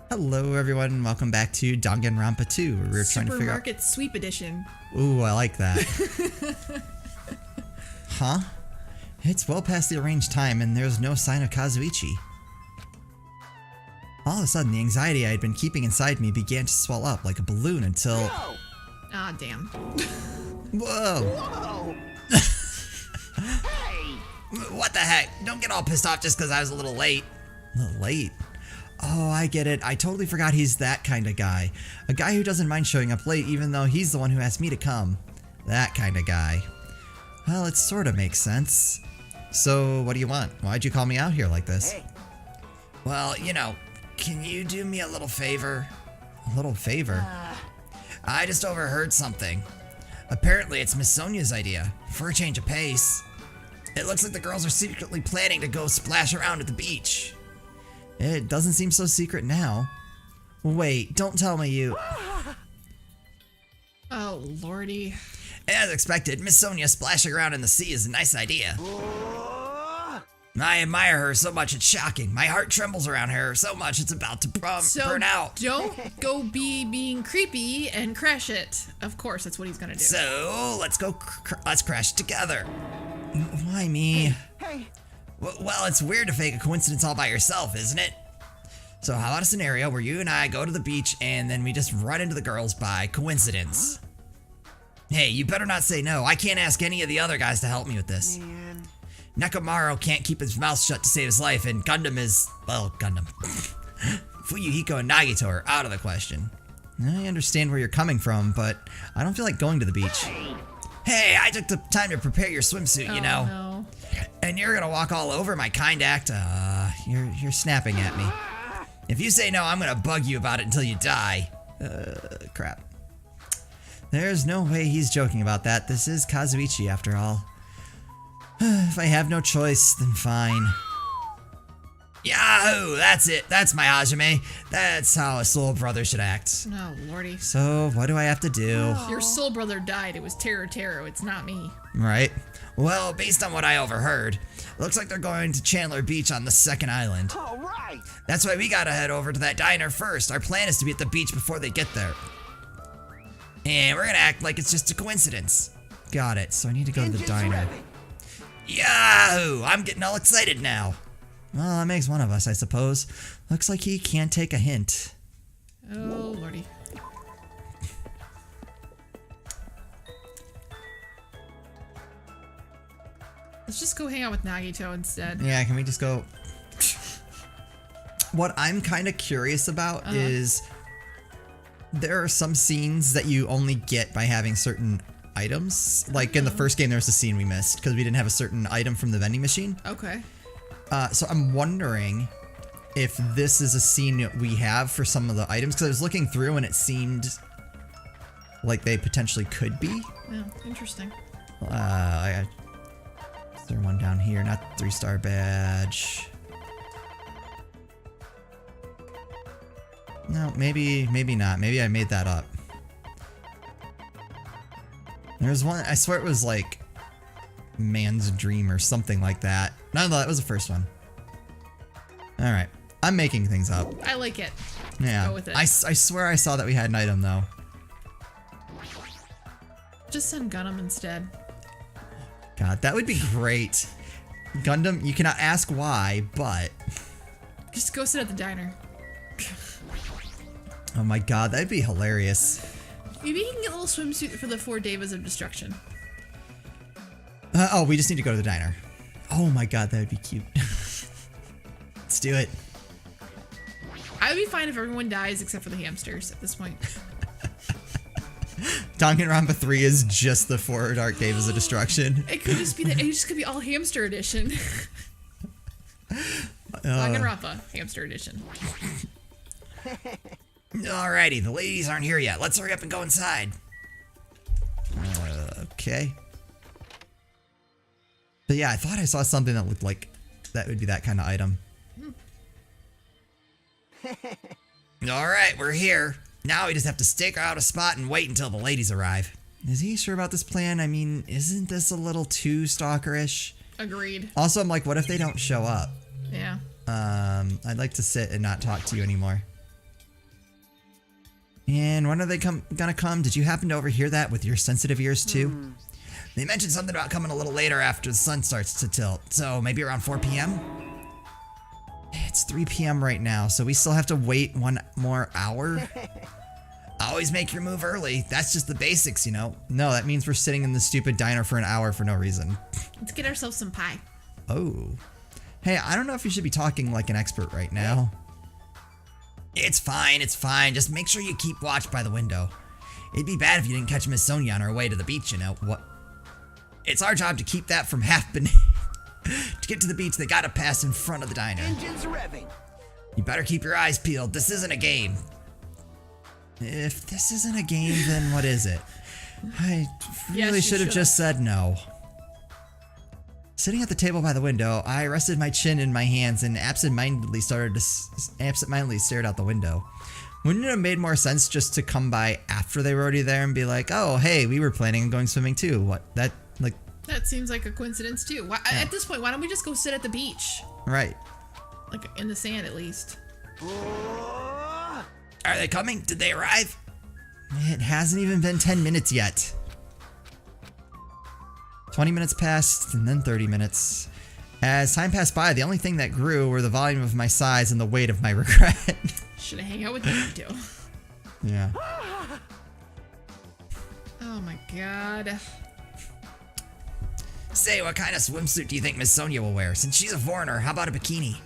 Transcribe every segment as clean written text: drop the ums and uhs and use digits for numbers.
Hello everyone, welcome back to Danganronpa 2, where we're trying to figure out... Supermarket Sweep Edition. Ooh, I like that. Huh? It's well past the arranged time and there's no sign of Kazuichi. All of a sudden, the anxiety I had been keeping inside me began to swell up like a balloon until... No! Ah, damn. Whoa! Whoa! Hey! What the heck? Don't get all pissed off just because I was a little late. A little late? Oh, I get it. I totally forgot he's that kind of guy. A guy who doesn't mind showing up late even though he's the one who asked me to come. That kind of guy. Well, it sort of makes sense. So, what do you want? Why'd you call me out here like this? Hey. Well, you know, can you do me a little favor? A little favor? I just overheard something. Apparently, it's Miss Sonia's idea, for a change of pace. It looks like the girls are secretly planning to go splash around at the beach. It doesn't seem so secret now. Wait, don't tell me you... Oh, lordy. As expected, Miss Sonia splashing around in the sea is a nice idea. I admire her so much it's shocking. My heart trembles around her so much it's about to burn out. Don't go being creepy and crash it. Of course, that's what he's gonna do. So, let's crash together. Why me? Hey! Well, it's weird to fake a coincidence all by yourself, isn't it? So how about a scenario where you and I go to the beach and then we just run into the girls by coincidence? Hey, you better not say no. I can't ask any of the other guys to help me with this. Man. Nekomaru can't keep his mouth shut to save his life, and Gundam is... well, Gundam. Fuyuhiko and Nagito are out of the question. I understand where you're coming from, but I don't feel like going to the beach. Hey, I took the time to prepare your swimsuit, you know. No. And you're gonna walk all over my kind act? You're snapping at me. If you say no, I'm gonna bug you about it until you die. Crap. There's no way he's joking about that. This is Kazuichi after all. If I have no choice, then fine. Yahoo! That's it. That's my Hajime. That's how a soul brother should act. No, lordy. So, what do I have to do? Your soul brother died. It was Taro. It's not me. Right. Well, based on what I overheard, looks like they're going to Chandler Beach on the second island. All right! That's why we gotta head over to that diner first. Our plan is to be at the beach before they get there. And we're gonna act like it's just a coincidence. Got it. So I need to go to the Engines diner. ready. Yahoo! I'm getting all excited now. Well, that makes one of us, I suppose. Looks like he can't take a hint. Oh, lordy. Let's just go hang out with Nagito instead. Yeah, can we just go... What I'm kind of curious about is... there are some scenes that you only get by having certain items. Like in the first game, there was a scene we missed because we didn't have a certain item from the vending machine. Okay. So I'm wondering if this is a scene that we have for some of the items, because I was looking through and it seemed like they potentially could be. Yeah, interesting. Is there one down here? Not 3-star badge. No, maybe not. Maybe I made that up. There's one, I swear it was like Man's Dream or something like that. No, that was the first one. Alright. I'm making things up. I like it. Yeah. Go with it. I swear I saw that we had an item though. Just send Gundam instead. God, that would be great. Gundam, you cannot ask why, but... Just go sit at the diner. oh my god, that'd be hilarious. Maybe you can get a little swimsuit for the 4 Devas of Destruction. Oh, we just need to go to the diner. Oh my god, that would be cute. Let's do it. I would be fine if everyone dies except for the hamsters at this point. Danganronpa 3 is just the 4 Dark Devas of Destruction. It could just be it just could be all hamster edition. Danganronpa hamster edition. Alrighty, the ladies aren't here yet. Let's hurry up and go inside. Okay. But yeah, I thought I saw something that looked like that would be that kind of item. Alright, we're here. Now we just have to stake out a spot and wait until the ladies arrive. Is he sure about this plan? I mean, isn't this a little too stalkerish? Agreed. Also, I'm like, what if they don't show up? Yeah. I'd like to sit and not talk to you anymore. And when are they gonna come? Did you happen to overhear that with your sensitive ears too? They mentioned something about coming a little later after the sun starts to tilt, so maybe around 4 p.m.? It's 3 p.m. right now, so we still have to wait 1 more hour? Always make your move early. That's just the basics, you know? No, that means we're sitting in the stupid diner for an hour for no reason. Let's get ourselves some pie. Oh. Hey, I don't know if you should be talking like an expert right now. It's fine, it's fine. Just make sure you keep watch by the window. It'd be bad if you didn't catch Miss Sonia on her way to the beach, you know? What? It's our job to keep that from happening. To get to the beach, they gotta pass in front of the diner. Engines revving. You better keep your eyes peeled. This isn't a game. If this isn't a game, then what is it? I really should have just said no. Sitting at the table by the window, I rested my chin in my hands and absentmindedly stared out the window. Wouldn't it have made more sense just to come by after they were already there and be like, oh, hey, we were planning on going swimming too? What? That seems like a coincidence too. Why, Yeah. At this point, why don't we just go sit at the beach? Right. Like in the sand at least. Oh, Are they coming? Did they arrive? It hasn't even been 10 minutes yet. 20 minutes passed, and then 30 minutes. As time passed by, the only thing that grew were the volume of my sighs and the weight of my regret. Should I hang out with Naruto? Yeah. Oh my god. Say, what kind of swimsuit do you think Miss Sonia will wear? Since she's a foreigner, how about a bikini?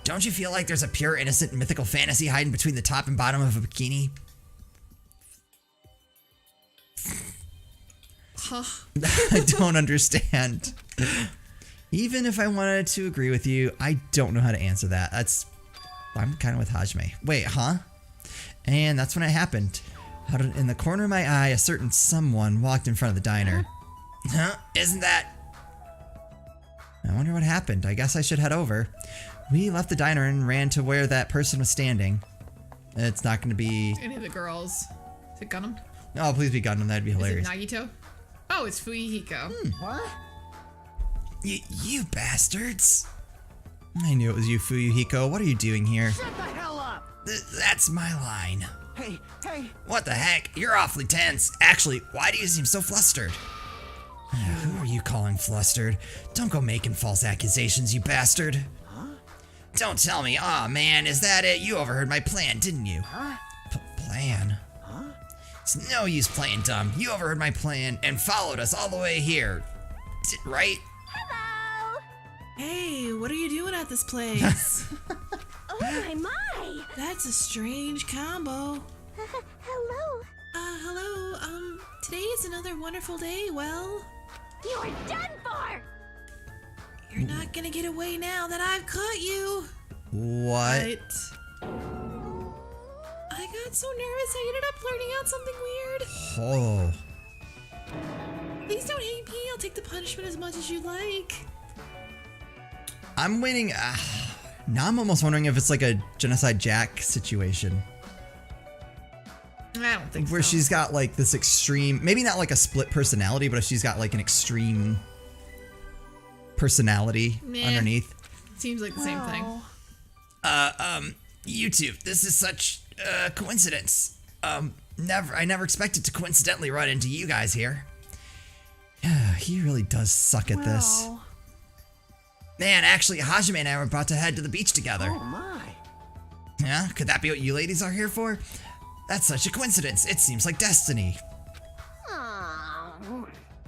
Don't you feel like there's a pure, innocent, mythical fantasy hiding between the top and bottom of a bikini? Huh. I don't understand. Even if I wanted to agree with you, I don't know how to answer that. I'm kind of with Hajime. Wait, huh? And that's when it happened. In the corner of my eye, a certain someone walked in front of the diner. Huh? Isn't that... I wonder what happened. I guess I should head over. We left the diner and ran to where that person was standing. It's not going to be... Any of the girls. Is it Gundam? Oh, please be Gundam. That'd be hilarious. Is it Nagito? Oh, it's Fuyuhiko. what? You bastards. I knew it was you, Fuyuhiko. What are you doing here? Shut the hell up! That's my line. Hey, hey! What the heck? You're awfully tense. Actually, why do you seem so flustered? Who are you calling flustered? Don't go making false accusations, you bastard. Huh? Don't tell me. Aw, man, is that it? You overheard my plan, didn't you? Huh? Plan? Huh? It's no use playing dumb. You overheard my plan and followed us all the way here. Right? Hello! Hey, what are you doing at this place? Oh my! That's a strange combo. Hello! Hello, today is another wonderful day, well... You're done for! You're not gonna get away now that I've caught you. What? I got so nervous I ended up blurting out something weird. Oh. Please don't hate me, I'll take the punishment as much as you like. I'm waiting. Now I'm almost wondering if it's like a Genocide Jack situation. I don't think Where so. she's got like this extreme, maybe not like a split personality, but if she's got like an extreme personality Meh. underneath. Seems like the same thing. You two, this is such a coincidence. I never expected to coincidentally run into you guys here. He really does suck at this. Well, Man, actually, Hajime and I were about to head to the beach together. Oh my! Yeah? Could that be what you ladies are here for? That's such a coincidence. It seems like destiny. aw.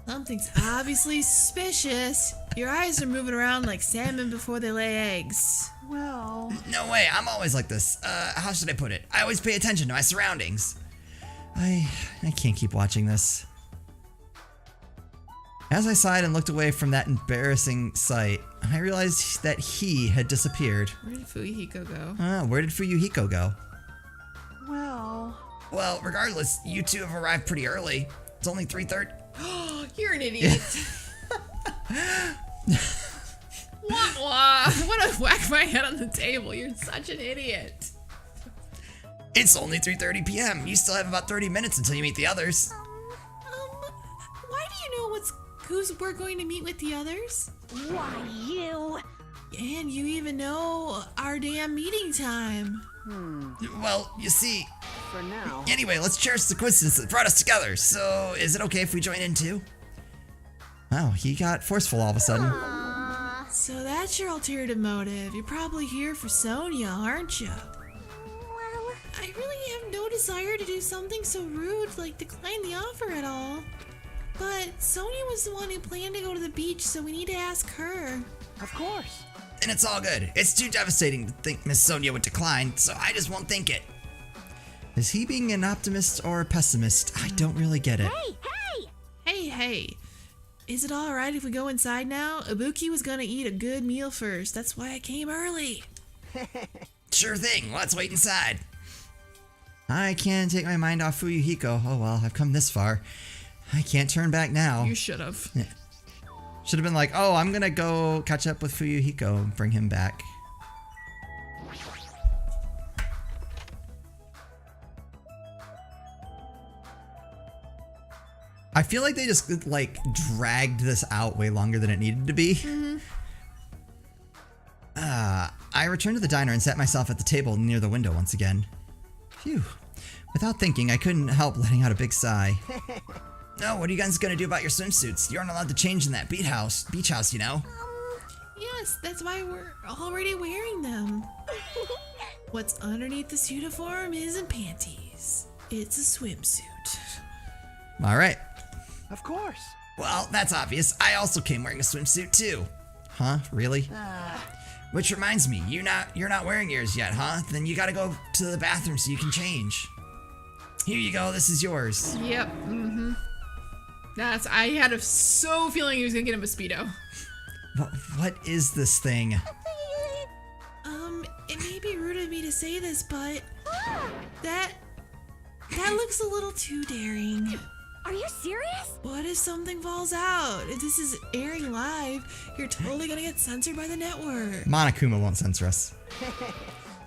Something's obviously suspicious. Your eyes are moving around like salmon before they lay eggs. Well, No way, I'm always like this. How should I put it? I always pay attention to my surroundings. I can't keep watching this. As I sighed and looked away from that embarrassing sight, I realized that he had disappeared. Where did Fuyuhiko go? Where did Fuyuhiko go? well. Well, regardless, you two have arrived pretty early. It's only 3:30. You're an idiot. Wah wah. I want to whack my head on the table. You're such an idiot. It's only 3:30 p.m. You still have about 30 minutes until you meet the others. Why do you know who's we're going to meet with the others? Why, you? And you even know our damn meeting time. Well, you see, for now. Anyway, let's cherish the coincidence that brought us together. So, is it okay if we join in too? Wow, he got forceful all of a sudden. So that's your alternative motive. You're probably here for Sonia, aren't you? Well, I really have no desire to do something so rude like decline the offer at all. But Sonia was the one who planned to go to the beach, so we need to ask her. Of course. And it's all good. It's too devastating to think Miss Sonia would decline, so I just won't think it. Is he being an optimist or a pessimist? I don't really get it. Hey. Is it alright if we go inside now? Ibuki was gonna eat a good meal first. That's why I came early. Sure thing. Let's wait inside. I can't take my mind off Fuyuhiko. Oh well, I've come this far. I can't turn back now. You should have. Should have been like, oh, I'm gonna go catch up with Fuyuhiko and bring him back. I feel like they just like dragged this out way longer than it needed to be. I returned to the diner and sat myself at the table near the window once again. Phew. Without thinking, I couldn't help letting out a big sigh. No, what are you guys gonna do about your swimsuits? You aren't allowed to change in that beach house, you know? Yes, that's why we're already wearing them. What's underneath this uniform isn't panties. It's a swimsuit. Alright. Of course. Well, that's obvious. I also came wearing a swimsuit too. Huh? Really? Which reminds me, you're not wearing yours yet, huh? Then you gotta go to the bathroom so you can change. Here you go, this is yours. Yep, I had a feeling he was gonna get him a Speedo. What is this thing? It may be rude of me to say this, but that looks a little too daring. are you serious? What if something falls out? If this is airing live, you're totally gonna get censored by the network. Monokuma won't censor us.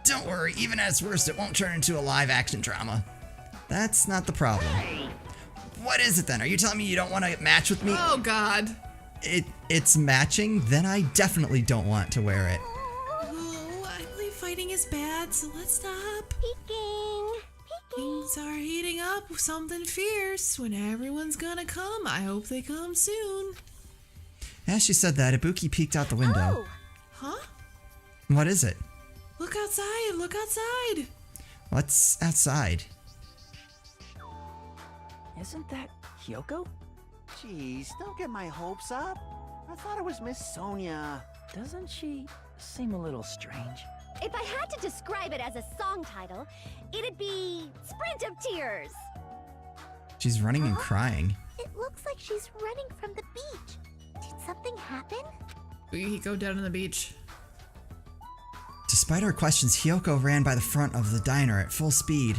Don't worry, even at its worst, it won't turn into a live action drama. That's not the problem. What is it then? Are you telling me you don't want to match with me? Oh God. It's matching? Then I definitely don't want to wear it. Oh, I believe fighting is bad, so let's stop. Peeking. Things are heating up with something fierce. When everyone's gonna come, I hope they come soon. As she said that, Ibuki peeked out the window. Oh, Huh? What is it? Look outside, look outside. What's outside? Isn't that Hyoko? Jeez, don't get my hopes up. I thought it was Miss Sonia. Doesn't she seem a little strange? if I had to describe it as a song title, it'd be Sprint of Tears. She's running and crying. It looks like she's running from the beach. Did something happen? We go down on the beach. Despite our questions, Hyoko ran by the front of the diner at full speed.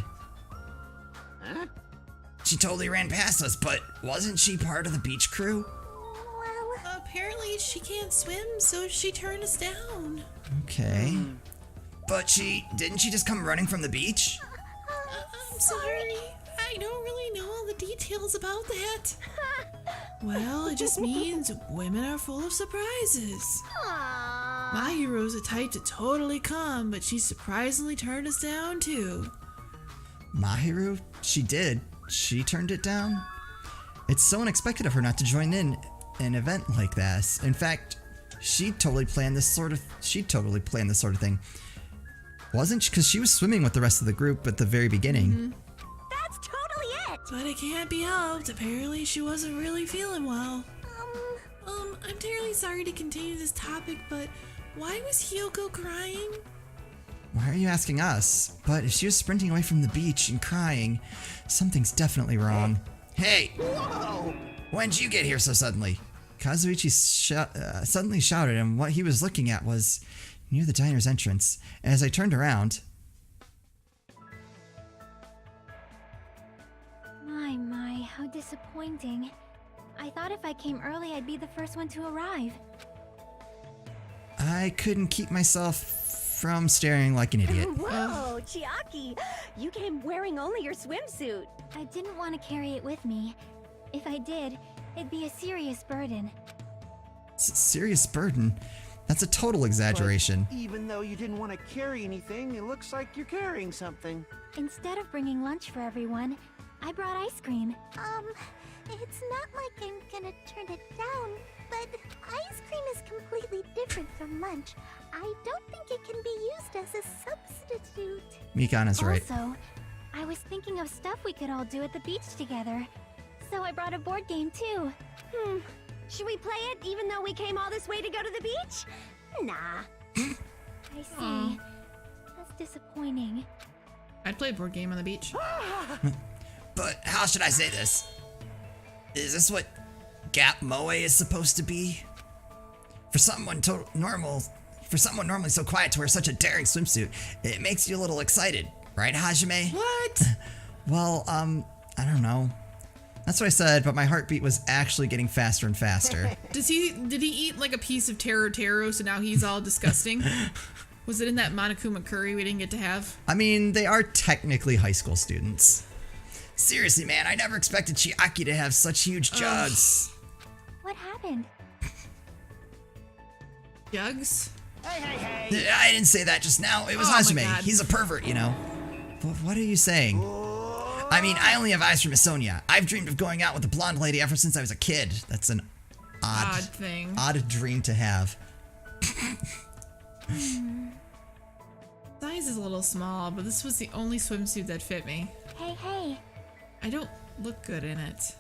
Huh? She totally ran past us, but wasn't she part of the beach crew? Well, Apparently she can't swim, so she turned us down. Okay. But didn't she just come running from the beach? I'm sorry. I don't really know all the details about that. Well, it just means women are full of surprises. aww. My hero's a type to totally come, but she surprisingly turned us down too. Mahiru? She did. She turned it down? It's so unexpected of her not to join in an event like this. In fact, she totally planned this sort of thing. Wasn't she? Because she was swimming with the rest of the group at the very beginning. That's totally it. But it can't be helped. Apparently she wasn't really feeling well. I'm terribly sorry to continue this topic, but why was Hyoko crying? Why are you asking us? But if she was sprinting away from the beach and crying, something's definitely wrong. Hey! Whoa! When'd you get here so suddenly? Kazuichi suddenly shouted, and what he was looking at was near the diner's entrance. As I turned around... My, how disappointing. I thought if I came early, I'd be the first one to arrive. I couldn't keep myself from staring like an idiot. Whoa, Chiaki! You came wearing only your swimsuit. I didn't want to carry it with me. If I did, it'd be a serious burden. Serious burden? That's a total exaggeration. But even though you didn't want to carry anything, it looks like you're carrying something. Instead of bringing lunch for everyone, I brought ice cream. It's not like I'm gonna turn it down, but ice cream is completely different from lunch. I don't think it can be used as a substitute. Mikan is right. Also, I was thinking of stuff we could all do at the beach together. So I brought a board game too. Should we play it even though we came all this way to go to the beach? Nah. I see. That's disappointing. I'd play a board game on the beach. But how should I say this? Is this what Gap Moe is supposed to be? For someone normally so quiet to wear such a daring swimsuit, it makes you a little excited, right, Hajime? What? Well, I don't know. That's what I said, but my heartbeat was actually getting faster and faster. Did he eat like a piece of taro, so now he's all disgusting? Was it in that Monokuma curry we didn't get to have? I mean, they are technically high school students. Seriously, man, I never expected Chiaki to have such huge jugs. What happened? Jugs? Hey. I didn't say that just now. It was Oh my Hajime. God. He's a pervert, you know. But what are you saying? I mean, I only have eyes for Miss Sonia. I've dreamed of going out with a blonde lady ever since I was a kid. That's an Odd thing. odd dream to have. Size is a little small, but this was the only swimsuit that fit me. Hey. I don't look good in it.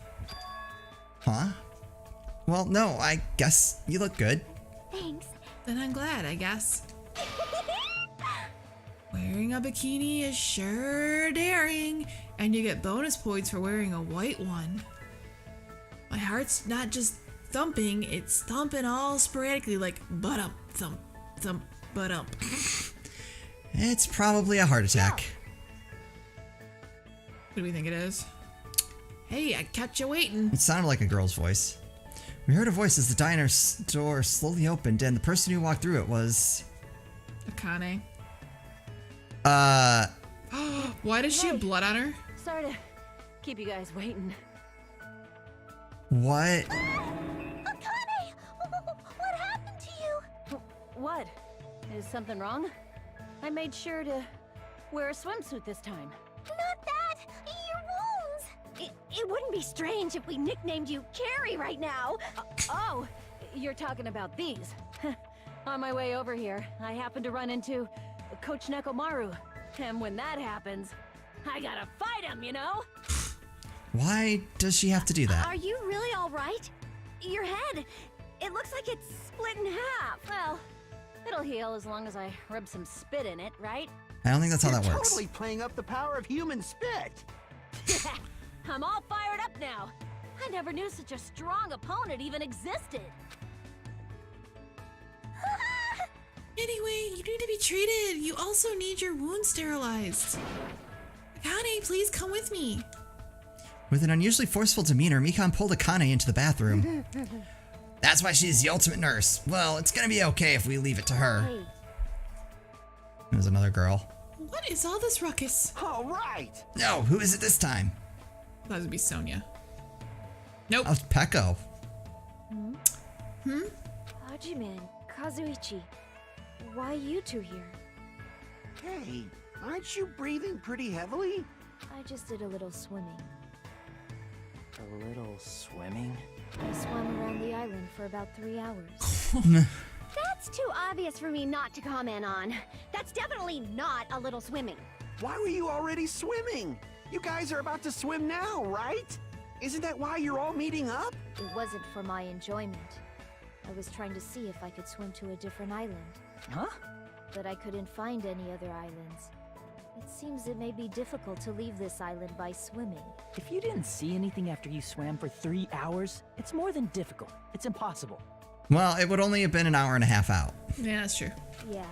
Huh? Well, no, I guess you look good. Thanks. Then I'm glad, I guess. Wearing a bikini is sure daring, and you get bonus points for wearing a white one. My heart's not just thumping, it's thumping all sporadically like butt-up, thump, thump, butt-up. It's probably a heart attack. What do we think it is? Hey, I kept you waiting. It sounded like a girl's voice. We heard a voice as the diner's door slowly opened, and the person who walked through it was... Akane. Why does she have blood on her? Sorry to keep you guys waiting. What? Akane! What happened to you? What? Is something wrong? I made sure to wear a swimsuit this time. Not that! Your wounds! It wouldn't be strange if we nicknamed you Carrie right now. Oh, you're talking about these. On my way over here, I happened to run into Coach Nekomaru. And when that happens, I gotta fight him, you know? Why does she have to do that? Are you really all right? Your head, it looks like it's split in half. Well, it'll heal as long as I rub some spit in it, right? I don't think that's how that You're works. totally playing up the power of human spit. I'm all fired up now. I never knew such a strong opponent even existed. Anyway, you need to be treated. You also need your wound sterilized. Akane, please come with me. With an unusually forceful demeanor, Mikan pulled Akane into the bathroom. That's why she's the ultimate nurse. Well, it's gonna be okay if we leave it to her. Hey, There's another girl. What is all this ruckus? All right. No, who is it this time? That would be Sonia. Nope. Oh, it's Peko. Hajime and Kazuichi, why you two here? Hey, aren't you breathing pretty heavily? I just did a little swimming. A little swimming? I swam around the island for about 3 hours. That's too obvious for me not to comment on. That's definitely not a little swimming. Why were you already swimming? You guys are about to swim now, right? Isn't that why you're all meeting up? It wasn't for my enjoyment. I was trying to see if I could swim to a different island, Huh? but I couldn't find any other islands. It seems it may be difficult to leave this island by swimming. If you didn't see anything after you swam for 3 hours, it's more than difficult. It's impossible. Well, it would only have been an hour and a half out. Yeah, that's true. Yeah,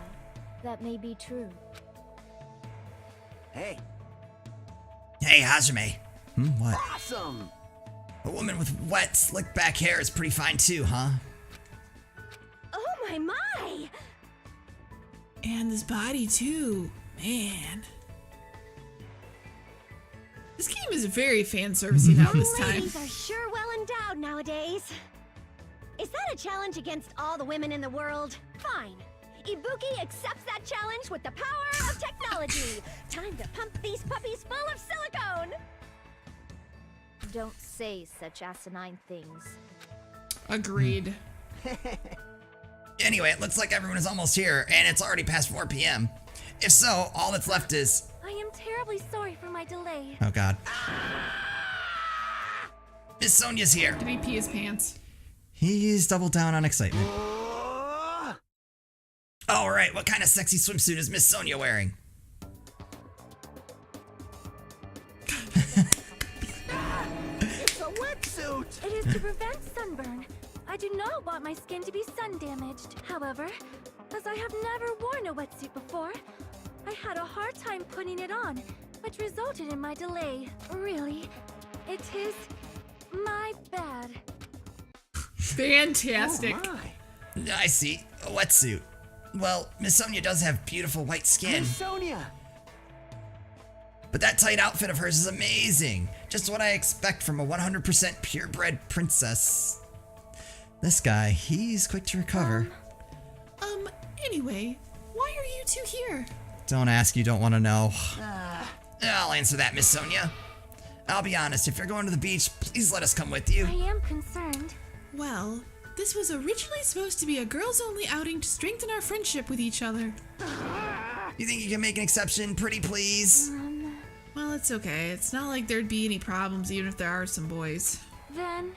that may be true. Hey, Hey, Hajime. What? awesome! A woman with wet, slick back hair is pretty fine too, huh? Oh my! And this body too. Man. This game is very fan servicey now this time. Ladies are sure well endowed nowadays. Is that a challenge against all the women in the world? Fine. Ibuki accepts that challenge with the power of technology. Time to pump these puppies full of silicone. Don't say such asinine things. Agreed. Anyway, it looks like everyone is almost here, and it's already past 4 p.m. If so, all that's left is... I am terribly sorry for my delay. Oh, God. Miss Sonia's here. Did he pee his pants? He's doubled down on excitement. Uh, All right, what kind of sexy swimsuit is Miss Sonia wearing? it's a wetsuit! It is to prevent sunburn. I do not want my skin to be sun damaged. However, as I have never worn a wetsuit before, I had a hard time putting it on, which resulted in my delay. Really, it is my bad. Fantastic. Oh my. I see, a wetsuit. Well, Miss Sonia does have beautiful white skin, Miss Sonia! but that tight outfit of hers is amazing. Just what I expect from a 100% purebred princess. This guy, he's quick to recover. Anyway, why are you two here? Don't ask, you don't want to know. I'll answer that, Miss Sonia. I'll be honest, if you're going to the beach, please let us come with you. I am concerned. Well, this was originally supposed to be a girls-only outing to strengthen our friendship with each other. You think you can make an exception, pretty please? Well, it's okay. It's not like there'd be any problems even if there are some boys. Then,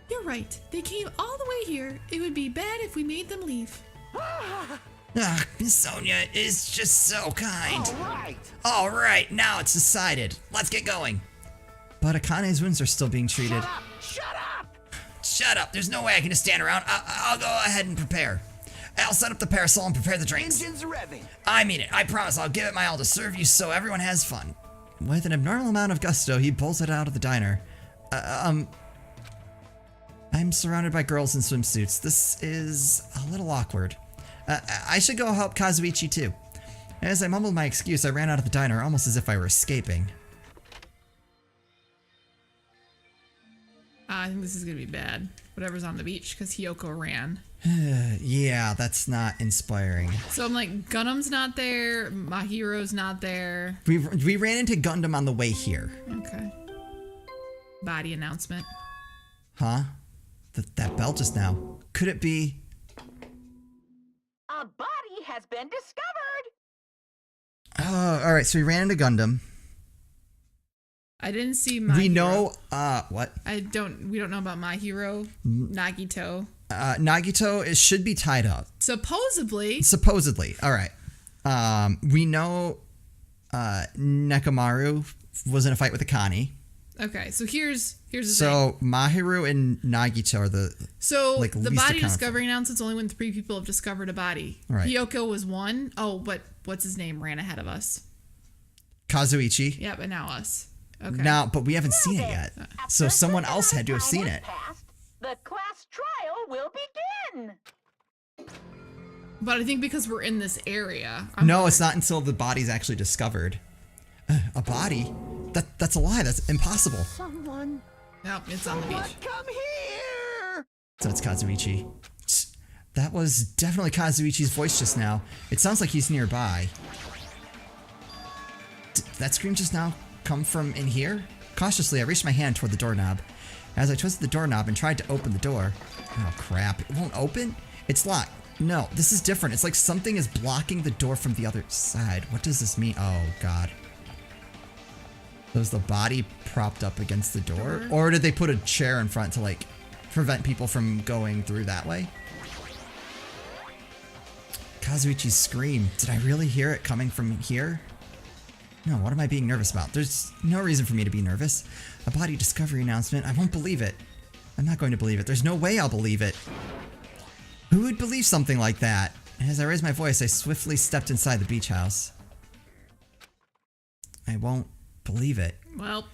You're right. They came all the way here. It would be bad if we made them leave. Miss Sonia is just so kind. Alright! All right, now it's decided. Let's get going. But Akane's wounds are still being treated. Shut up! Shut up! Shut up. There's no way I can just stand around. I'll go ahead and prepare. I'll set up the parasol and prepare the drinks. Engines revving! I mean it. I promise I'll give it my all to serve you so everyone has fun. With an abnormal amount of gusto, he pulls it out of the diner. I'm surrounded by girls in swimsuits. This is a little awkward. I should go help Kazuichi too. As I mumbled my excuse, I ran out of the diner almost as if I were escaping. I think this is gonna be bad. Whatever's on the beach, because Hiyoko ran. Yeah, that's not inspiring. So I'm like, Gundam's not there, Mahiro's not there. We ran into Gundam on the way here. Okay. Body announcement. Huh? That bell just now. Could it be... A body has been discovered! Oh, alright, so we ran into Gundam. I didn't see my We know, what? we don't know about My Hero, Nagito. Nagito should be tied up. Supposedly. Supposedly. Alright. We know, Nekomaru was in a fight with Akane. Okay, so here's the thing. So, Mahiru and Nagito are the... So like, the least body accounted for. discovery announcement's only when 3 people have discovered a body. Right. Hiyoko was one. Oh, but what's his name ran ahead of us. Kazuichi. Yep, and now us. Okay. Now, but we haven't seen it yet. So Just someone as else had to have time seen has it. passed, the class trial will begin! But I think because we're in this area. No, it's not until the body's actually discovered. A body? That's a lie. That's impossible. Someone... Nope, it's on the Someone beach. come here! So it's Kazuichi. That was definitely Kazuichi's voice just now. It sounds like he's nearby. Did that scream just now come from in here? Cautiously, I reached my hand toward the doorknob. As I twisted the doorknob and tried to open the door... Oh, crap. It won't open? It's locked. No, this is different. It's like something is blocking the door from the other side. What does this mean? Oh, God. Was the body propped up against the door? Or did they put a chair in front to, like, prevent people from going through that way? Kazuichi's scream. Did I really hear it coming from here? No, what am I being nervous about? There's no reason for me to be nervous. A body discovery announcement. I won't believe it. I'm not going to believe it. There's no way I'll believe it. Who would believe something like that? As I raised my voice, I swiftly stepped inside the beach house. I won't believe it. Well,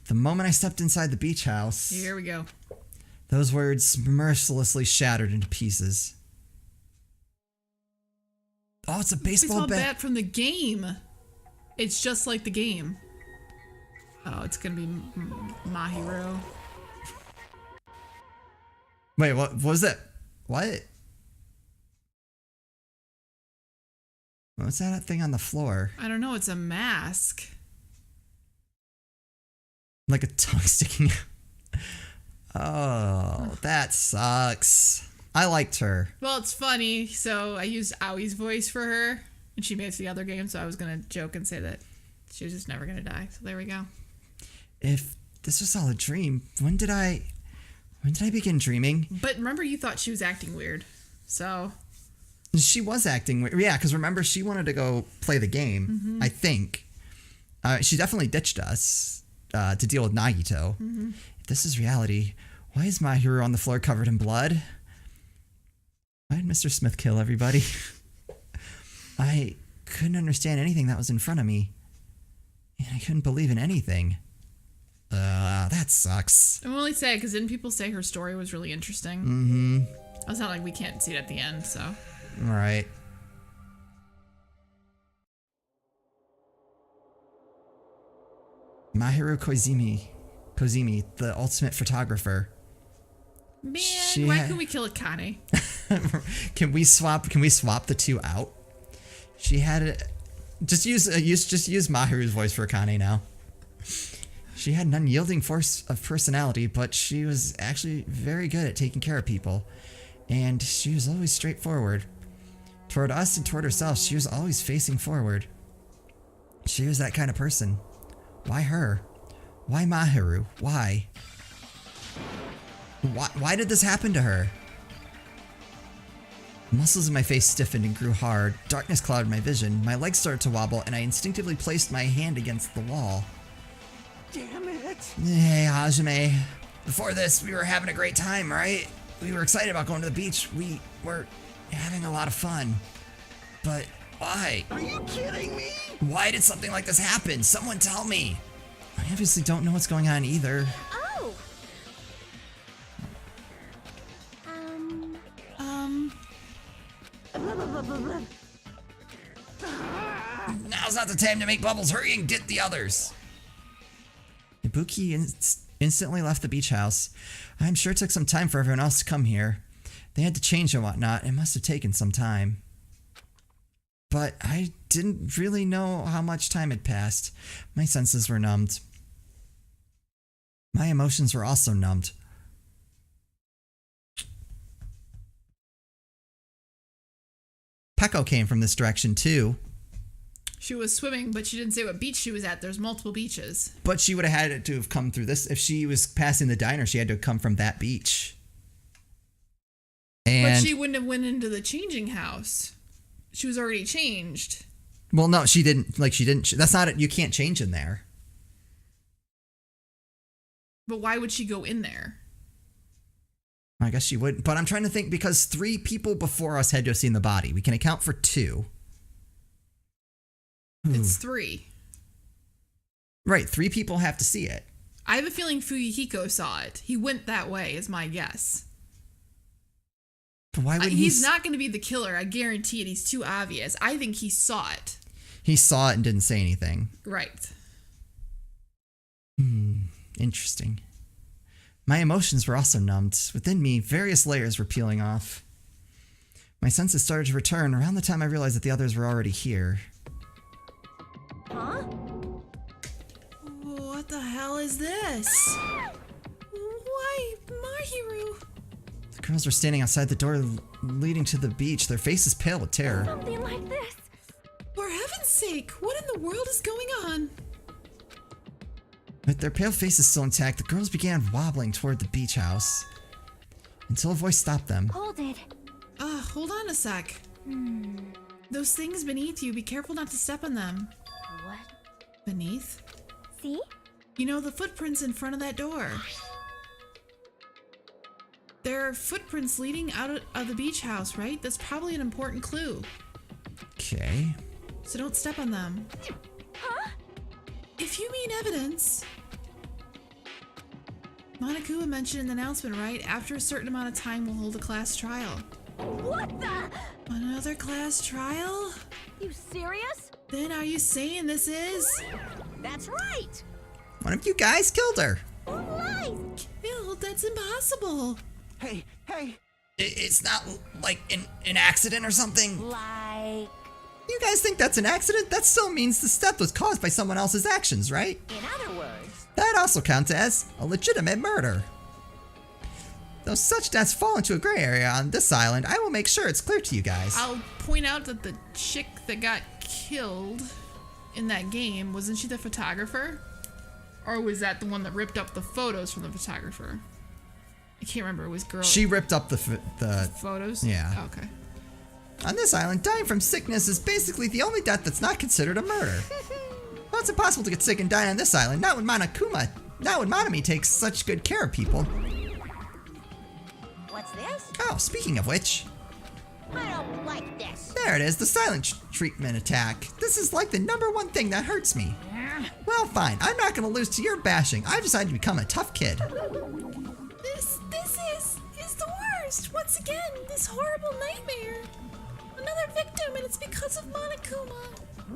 The moment I stepped inside the beach house, here we go. those words mercilessly shattered into pieces. Oh, it's a baseball bat. From the game. It's just like the game. Oh, it's gonna be Mahiro. Wait, what was it? What? What's that thing on the floor? I don't know. It's a mask. Like a tongue sticking out. Oh, that sucks. I liked her. Well, it's funny. So I used Aui's voice for her, and she made it to the other game. So I was gonna joke and say that she was just never gonna die. So there we go. If this was all a dream, when did I begin dreaming? But remember, you thought she was acting weird. So She was acting weird. Yeah, because remember, she wanted to go play the game, I think. She definitely ditched us to deal with Nagito. If this is reality, why is my hero on the floor covered in blood? Why did Mr. Smith kill everybody? I couldn't understand anything that was in front of me. And I couldn't believe in anything. That sucks. I'm only sad because didn't people say her story was really interesting? Mm-hmm. It's not like we can't see it at the end, so. All right. Mahiru Kozimi, the ultimate photographer. Man, why couldn't we kill Akane? Can we swap the two out? She had it. Just use Mahiru's voice for Akane now. She had an unyielding force of personality, but she was actually very good at taking care of people. And she was always straightforward. Toward us and toward herself, she was always facing forward. She was that kind of person. Why her? Why Mahiru? Why? Why did this happen to her? The muscles in my face stiffened and grew hard. Darkness clouded my vision. My legs started to wobble, and I instinctively placed my hand against the wall. Damn it! Hey, Hajime. Before this, we were having a great time, right? We were excited about going to the beach. We were having a lot of fun. But why? Are you kidding me? Why did something like this happen? Someone tell me. I obviously don't know what's going on either. Oh! Now's not the time to make bubbles. Hurry and get the others. Ibuki instantly left the beach house. I'm sure it took some time for everyone else to come here. They had to change and whatnot. It must have taken some time. But I didn't really know how much time had passed. My senses were numbed. My emotions were also numbed. Peko came from this direction too. She was swimming, but she didn't say what beach she was at. There's multiple beaches. But she would have had to have come through this. If she was passing the diner, she had to have come from that beach. And But she wouldn't have went into the changing house. She was already changed. well, no, she didn't. Like, she didn't. That's not it. You can't change in there. But why would she go in there? I guess she would. But I'm trying to think because 3 people before us had to have seen the body. We can account for 2. It's 3. Right, 3 people have to see it. I have a feeling Fuyuhiko saw it. He went that way, is my guess. But why wouldn't He's not going to be the killer. I guarantee it. He's too obvious. I think he saw it. He saw it and didn't say anything. Right. Interesting. My emotions were also numbed. Within me, various layers were peeling off. My senses started to return around the time I realized that the others were already here. Huh? What the hell is this? Why, Mahiru? The girls were standing outside the door leading to the beach, their faces pale with terror. Something like this. For heaven's sake, what in the world is going on? With their pale faces still intact, the girls began wobbling toward the beach house until a voice stopped them. Hold it. Hold on a sec. Those things beneath you, be careful not to step on them. What? Beneath? See? You know, the footprints in front of that door. There are footprints leading out of the beach house, right? That's probably an important clue. Okay. So don't step on them. Huh? If you mean evidence... Monokuma mentioned in the announcement, right? After a certain amount of time, we'll hold a class trial. What the? Another class trial? You serious? Then are you saying this is... That's right! One of you guys killed her. Lies! Killed? That's impossible. Hey, hey! It's not like an accident or something? Like, You guys think that's an accident? That still means the death was caused by someone else's actions, right? in other words, That also counts as a legitimate murder. Though such deaths fall into a gray area on this island, I will make sure it's clear to you guys. I'll point out that the chick that got killed in that game, wasn't she the photographer? Or was that the one that ripped up the photos from the photographer? I can't remember. It was girl. She ripped up the photos? Yeah. Okay. On this island, dying from sickness is basically the only death that's not considered a murder. Well, it's impossible to get sick and die on this island, not when Monami takes such good care of people. what's this? Oh, speaking of which, I don't like this. there it is, the silent treatment attack. This is like the #1 thing that hurts me. Well, fine, I'm not gonna lose to your bashing. I've decided to become a tough kid. This is the worst. Once again, this horrible nightmare. Another victim, and it's because of Monokuma.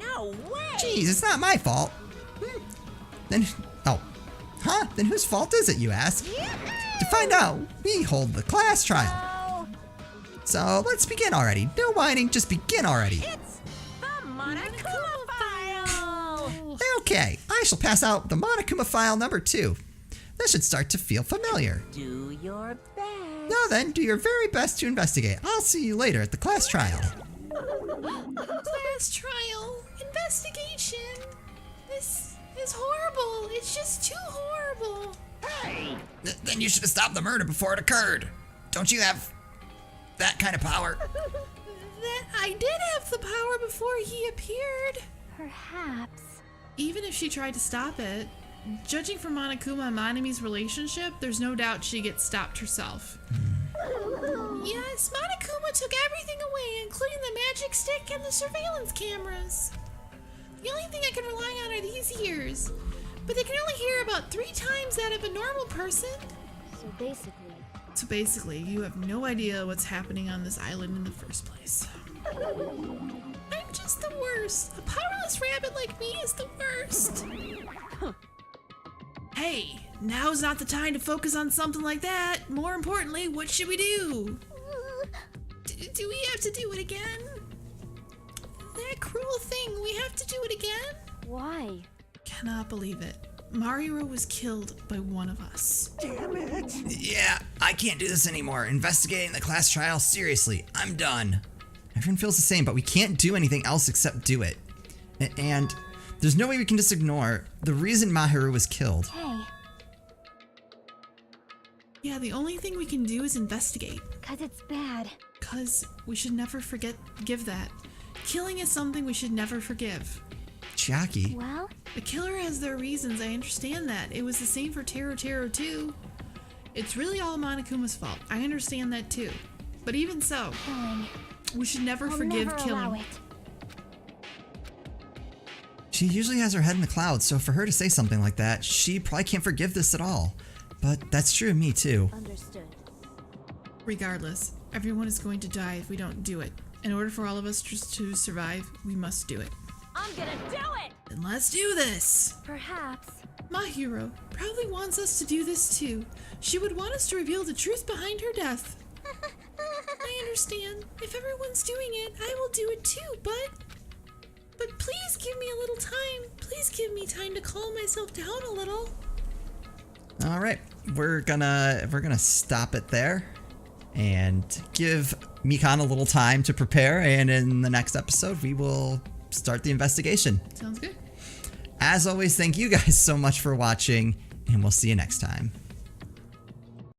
No way! Jeez, it's not my fault. Then whose fault is it, you ask? To find out, we hold the class trial. Oh, So let's begin already. No whining, just begin already. it's the Monokuma file! Okay, I shall pass out the Monokuma file #2. This should start to feel familiar. Do your best. Now then, do your very best to investigate. I'll see you later at the class trial. Class trial, investigation. This is horrible. It's just too horrible. Then you should have stopped the murder before it occurred. Don't you have that kind of power? That I did have the power before he appeared. Perhaps. Even if she tried to stop it, judging from Monokuma and Monami's relationship, there's no doubt she gets stopped herself. Yes, Monokuma took everything away, including the magic stick and the surveillance cameras. The only thing I can rely on are these ears, but they can only hear about 3 times that of a normal person. So basically, you have no idea what's happening on this island in the first place. I'm just the worst. A powerless rabbit like me is the worst. Hey, now's not the time to focus on something like that. More importantly, what should we do? Do we have to do it again? That cruel thing, we have to do it again? why? Cannot believe it. Mario was killed by one of us. Damn it! Yeah, I can't do this anymore. Investigating the class trial, seriously, I'm done. Everyone feels the same, but we can't do anything else except do it. And there's no way we can just ignore the reason Mahiru was killed. Hey, Yeah, the only thing we can do is investigate. 'cause it's bad. Cause we should never give that. Killing is something we should never forgive. Chiaki. Well, The killer has their reasons, I understand that. It was the same for Taro too. It's really all Monokuma's fault. I understand that too. But even so, fine. we should never I'll forgive never killing. allow it. She usually has her head in the clouds, so for her to say something like that, she probably can't forgive this at all. But that's true of me too. Understood. Regardless, everyone is going to die if we don't do it. In order for all of us to survive, we must do it. I'm gonna do it! Then let's do this! Perhaps. Mahiro probably wants us to do this too. She would want us to reveal the truth behind her death. I understand. If everyone's doing it, I will do it too, but please give me a little time. Please give me time to calm myself down a little. All right, we're gonna stop it there and give Mikan a little time to prepare, and in the next episode we will start the investigation. Sounds good. As always, thank you guys so much for watching, and we'll see you next time.